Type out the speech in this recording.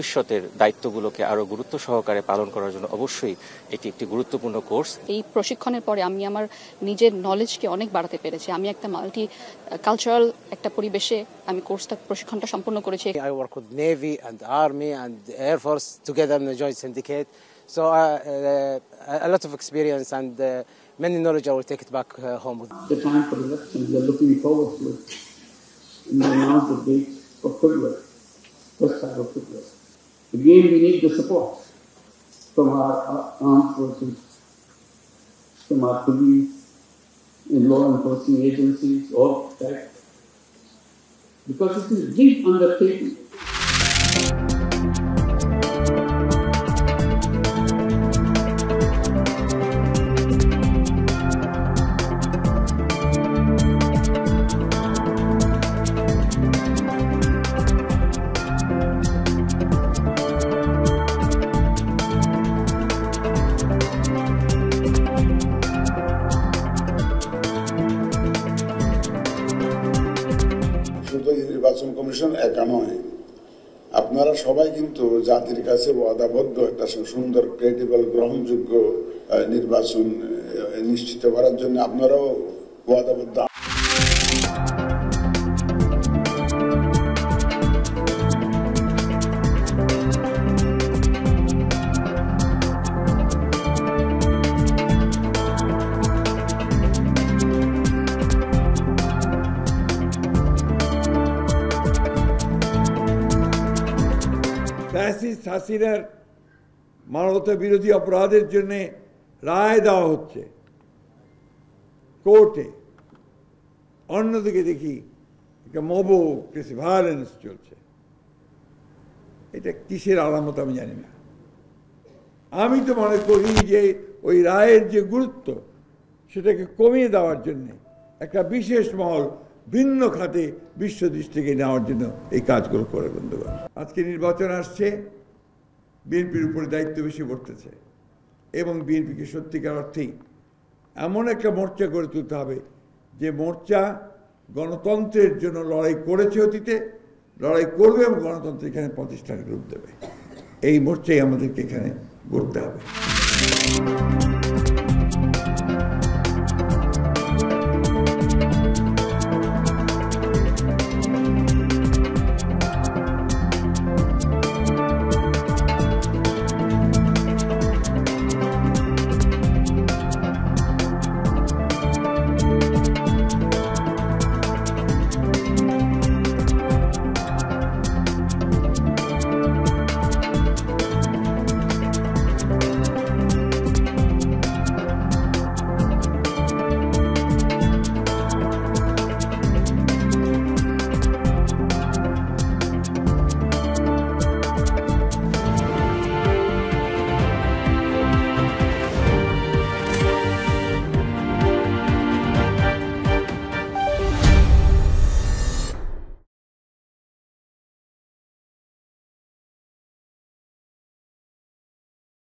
ভবিষ্যতের দায়িত্বগুলোকে আরো গুরুত্ব সহকারে পালন করার জন্য অবশ্যই এটি একটি গুরুত্বপূর্ণ কোর্স। এই প্রশিক্ষণের পরে আমি আমার নিজের নলেজকে অনেক বাড়াতে পেরেছি। আমি একটা মাল্টি কালচারাল একটা পরিবেশে আমি প্রশিক্ষণটা সম্পন্ন করেছি। I work with Navy and Army and Air Force together in the Joint Syndicate. So a lot of experience and many knowledge I will take it back home with. The time for elections, we are looking forward to it. And we announced the date for February, first half of February. Again, we need the support from our armed forces, from our police, and law enforcement agencies, all that. Because it is a big undertaking. নির্বাচন commission একা নয়, আপনারা সবাই কিন্তু জাতির কাছে ওয়াদাবদ্ধ একটা সুন্দর ক্রেডিবল গ্রহণযোগ্য নির্বাচন নিশ্চিত করার জন্য আপনারাও ওয়াদাবদ্ধ। ফ্যাসিস্ট হাসিনার মানবতা বিরোধী অপরাধের জন্য রায় দেওয়া হচ্ছে কোর্টে, অন্যদিকে দেখি একটা মব ভায়োলেন্স চলছে। এটা কিসের আলামত আমি জানি না। আমি তো মনে করি যে ওই রায়ের যে গুরুত্ব সেটাকে কমিয়ে দেওয়ার জন্য একটা বিশেষ মহল ভিন্ন খাতে বিশ্ব দৃষ্টিকে নেওয়ার জন্য এই কাজগুলো করে বন্ধুগণ। আজকে নির্বাচন আসছে, বিএনপির উপরে দায়িত্ব বেশি পড়তেছে এবং বিএনপিকে সত্যিকার অর্থেই এমন একটা মোর্চা গড়ে তুলতে হবে যে মোর্চা গণতন্ত্রের জন্য লড়াই করেছে, অতীতে লড়াই করবে এবং গণতন্ত্র এখানে প্রতিষ্ঠার রূপ দেবে। এই মোর্চাই আমাদেরকে এখানে গড়তে হবে।